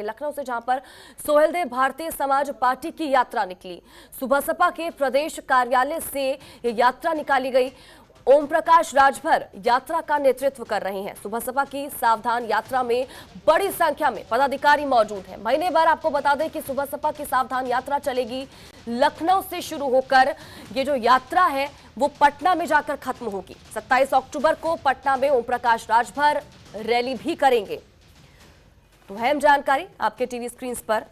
जाएंगे लखनऊ से, जहां पर सोहेलदेव भारतीय समाज पार्टी की यात्रा निकली। सुबह सपा के प्रदेश कार्यालय से ये यात्रा निकाली गई। ओम प्रकाश राजभर यात्रा का नेतृत्व कर रहे हैं। सुबह सपा की सावधान यात्रा में बड़ी संख्या में पदाधिकारी मौजूद हैं। महीने भर आपको बता दें कि सुबह सपा की सावधान यात्रा चलेगी। लखनऊ से शुरू होकर ये जो यात्रा है वो पटना में जाकर खत्म होगी। 27 अक्टूबर को पटना में ओम प्रकाश राजभर रैली भी करेंगे। तो अहम जानकारी आपके टीवी स्क्रीन पर।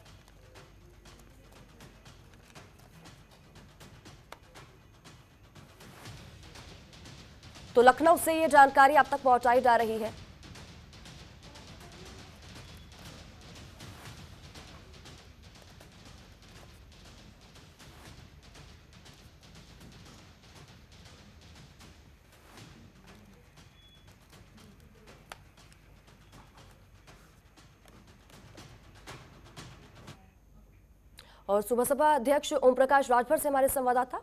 तो लखनऊ से ये जानकारी आप तक पहुंचाई जा रही है। और सुबह सपा अध्यक्ष ओम प्रकाश राजभर से हमारे संवाददाता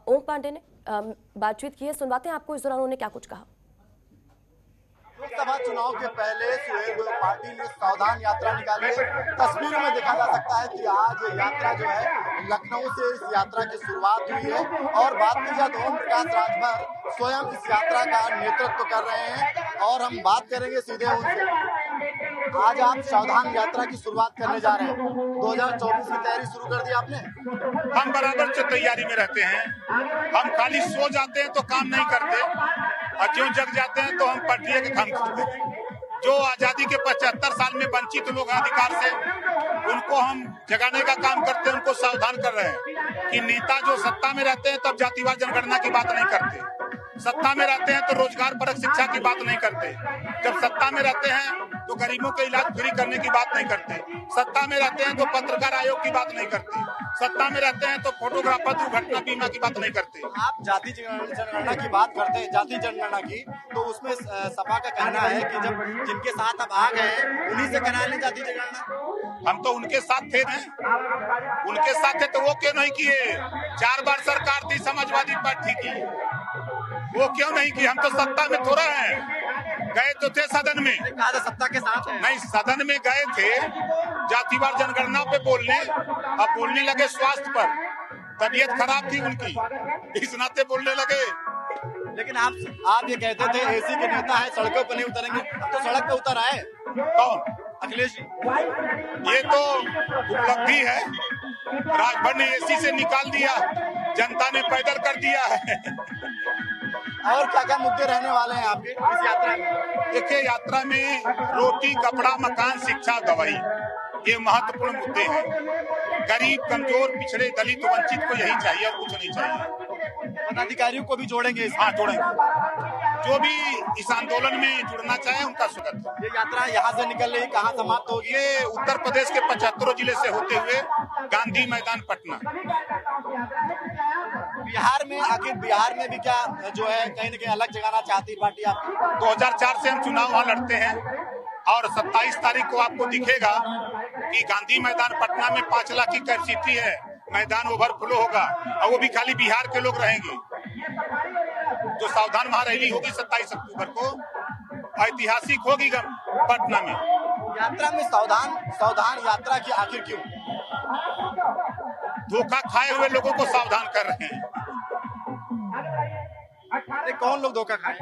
ओम पांडे ने बातचीत की है। सुनवाते हैं आपको इस दौरान उन्होंने क्या कुछ कहा। लोकसभा चुनाव के पहले सोहेलदेव पार्टी ने सावधान यात्रा निकाली है। तस्वीरों में देखा जा सकता है कि आज ये यात्रा जो है लखनऊ से इस यात्रा की शुरुआत हुई है और बात की जाए तो ओम प्रकाश राजभर स्वयं इस यात्रा का नेतृत्व कर रहे हैं और हम बात करेंगे सीधे उनसे। आज आप सावधान यात्रा की शुरुआत करने जा रहे हैं। 2024 की तैयारी शुरू कर दी आपने? हम बराबर से तैयारी में रहते हैं। हम खाली सो जाते हैं तो काम नहीं करते और जो जग जाते हैं तो हम पार्टी के काम करते हैं। जो आजादी के 75 साल में वंचित लोग अधिकार से, उनको हम जगाने का काम करते हैं। उनको सावधान कर रहे हैं कि नेता जो सत्ता में रहते हैं तब जातिवाद जनगणना की बात नहीं करते, सत्ता में रहते हैं तो रोजगार परक शिक्षा की बात नहीं करते, जब सत्ता में रहते हैं तो गरीबों के इलाज फ्री करने की बात नहीं करते, सत्ता में रहते हैं तो पत्रकार आयोग की बात नहीं करते, सत्ता में रहते हैं तो फोटोग्राफर दुर्घटना बीमा की बात नहीं करते। आप जाति जनगणना की बात करते हैं, जाति जनगणना की, तो उसमें सपा का कहना है कि जब जिनके साथ अब आ गए उन्हीं से करा लें जाति जनगणना। हम तो उनके साथ थे ना, उनके साथ थे तो वो क्यों नहीं किए? 4 बार सरकार थी समाजवादी पार्टी की, वो क्यों नहीं की? हम तो सत्ता में थोड़ा है, गए तो थे सदन में। सत्ता के साथ है। नहीं, सदन में गए थे जातिवार जनगणना पे बोलने, अब बोलने लगे स्वास्थ्य पर। तबीयत खराब थी उनकी, इस नाते बोलने लगे। लेकिन आप ये कहते थे एसी के नेता है, सड़कों पर नहीं उतरेंगे, अब तो सड़क पे उतर आए। कौन? अखिलेश जी। ये तो उपलब्धि है, राजभर ने एसी से निकाल दिया, जनता ने पैदल कर दिया है। और क्या क्या मुद्दे रहने वाले हैं आपके इस यात्रा में? देखिए, यात्रा में रोटी, कपड़ा, मकान, शिक्षा, दवाई, ये महत्वपूर्ण मुद्दे हैं। गरीब, कमजोर, पिछड़े, दलित, वंचित को यही चाहिए और कुछ नहीं चाहिए। पदाधिकारियों को भी जोड़ेंगे? हाँ, जोड़ेंगे। जो भी इस आंदोलन में जुड़ना चाहे उनका स्वागत है। ये यात्रा यहाँ से निकल रही, कहाँ समाप्त होगी? ये उत्तर प्रदेश के 75 जिले से होते हुए गांधी मैदान पटना। बिहार में, आखिर बिहार में भी क्या जो है कहीं न कहीं अलग जगाना चाहती पार्टी आपकी? 2004 से हम चुनाव वहाँ लड़ते हैं और 27 तारीख को आपको दिखेगा कि गांधी मैदान पटना में 5 लाख की कैपेसिटी है, मैदान ओवरफ्लो होगा और वो भी खाली बिहार के लोग रहेंगे। जो सावधान महारैली होगी 27 अक्टूबर को, ऐतिहासिक होगी पटना में। यात्रा में सावधान यात्रा की आखिर क्यों? धोखा खाए हुए लोगों को सावधान कर रहे हैं। अरे कौन लोग धोखा खाए?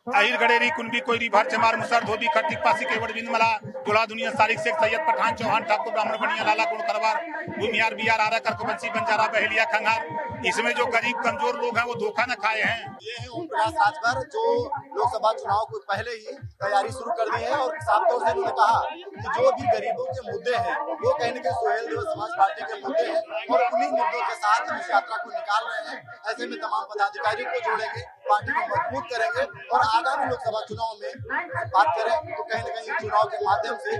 अहिर गडेरी, कुनबी, कोयरी, भर, चमार, मुसर, धोबी, खट्टिक, पासी, केवड़, बिंदमला, दुल्हा दुनिया, सारिक, शेख, सैयद, पठान, चौहान, ठाकुर, ब्राह्मण, बनिया, लाला, गुण, करवार, भूमियार, बियार, आरा, करकबंसी, बंजारा, बहेलिया, खंगार, इसमें जो गरीब कमजोर लोग हैं वो धोखा न खाए हैं। ये है ओम प्रकाश राजभर जो लोकसभा चुनाव को पहले ही तैयारी शुरू कर दी है और साफ तौर से उन्होंने कहा कि जो भी गरीबों के मुद्दे हैं वो कहीं न कहीं सोहेलदेव समाज पार्टी के मुद्दे हैं और उन्हीं मुद्दों के साथ हम इस यात्रा को निकाल रहे हैं। ऐसे में तमाम पदाधिकारियों को जोड़ेंगे, पार्टी को मजबूत करेंगे और आगामी लोकसभा चुनाव में बात करें तो कहीं न कहीं चुनाव के माध्यम से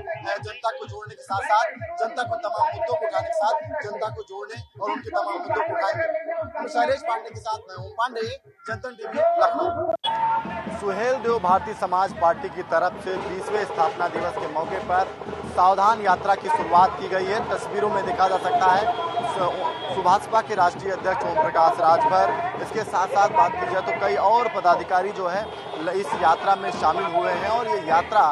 जनता को जोड़ने के साथ साथ जनता को तमाम मुद्दों को उठाने के साथ जनता को जोड़ने और उनके तमाम मुद्दों को उठाएंगे। शैलेश पांडे के साथ मैं ओम पांडे, जनतन टीवी, लखनऊ। सोहेलदेव भारतीय समाज पार्टी की तरफ से 20वें स्थापना दिवस के मौके पर सावधान यात्रा की शुरुआत की गई है। तस्वीरों में देखा जा सकता है सुभाषपा के राष्ट्रीय अध्यक्ष ओम प्रकाश राजभर, इसके साथ साथ बात की जाए तो कई और पदाधिकारी जो है इस यात्रा में शामिल हुए हैं और ये यात्रा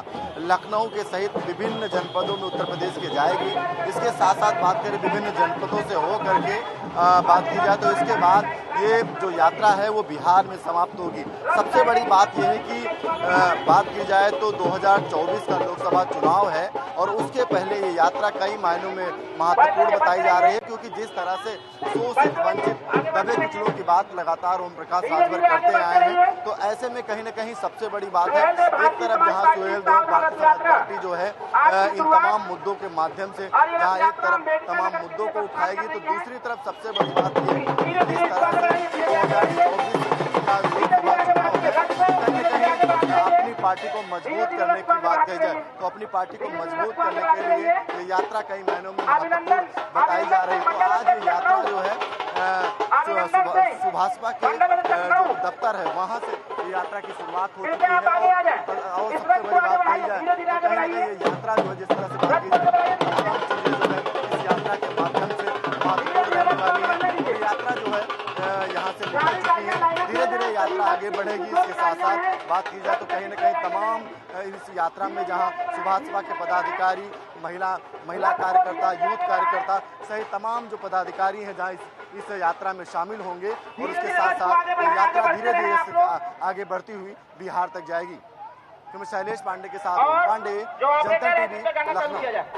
लखनऊ के सहित विभिन्न जनपदों में उत्तर प्रदेश के जाएगी। इसके साथ साथ बात करें विभिन्न जनपदों से हो करके बात की जाए तो इसके बाद ये जो यात्रा है वो बिहार में समाप्त होगी। सबसे बड़ी बात यह है कि बात की जाए तो 2024 का लोकसभा चुनाव है और उसके पहले ये यात्रा कई मायनों में महत्वपूर्ण बताई जा रही है, क्योंकि जिस तरह से शोषित वंचित दबे कुचलों की बात लगातार ओम प्रकाश राजभर करते आए हैं, तो ऐसे में कहीं न कहीं सबसे बड़ी बात है, एक तरफ जहां सुहेल देव भारतीय समाज पार्टी जो है इन तमाम मुद्दों के माध्यम से जहां एक तरफ तमाम मुद्दों को उठाएगी, तो दूसरी तरफ सबसे बड़ी बात यह है कि जिस तरह से 2024 का लोकसभा चुनाव है, कहीं न कहीं अपनी पार्टी को मजबूत करने की बात कही जाए तो अपनी पार्टी को मजबूत करने के लिए ये यात्रा कई महीनों में महत्वपूर्ण बताई जा रही है। तो आज ये यात्रा जो है सुभाषपा के जो दफ्तर है वहां से ये यात्रा की शुरुआत हो चुकी है और सबसे बड़ी बात कही जाए तो कहीं ना कहीं ये यात्रा जो है जिस तरह से बात की जाए तमाम चीजें जो है इस यात्रा के माध्यम से महत्वपूर्ण रहने वाली है। ये यात्रा जो है यहाँ से निकल चुकी है, धीरे धीरे यात्रा आगे बढ़ेगी। इसके साथ साथ बात की जाए तो कहीं न कहीं तमाम इस यात्रा में जहाँ सुभाषपा के पदाधिकारी, महिला कार्यकर्ता, यूथ कार्यकर्ता सहित तमाम जो पदाधिकारी हैं जहाँ इस यात्रा में शामिल होंगे और उसके साथ साथ यात्रा धीरे धीरे आगे बढ़ती हुई बिहार तक जाएगी। शैलेश पांडे के साथ पांडे, जनता टीवी, लखनऊ।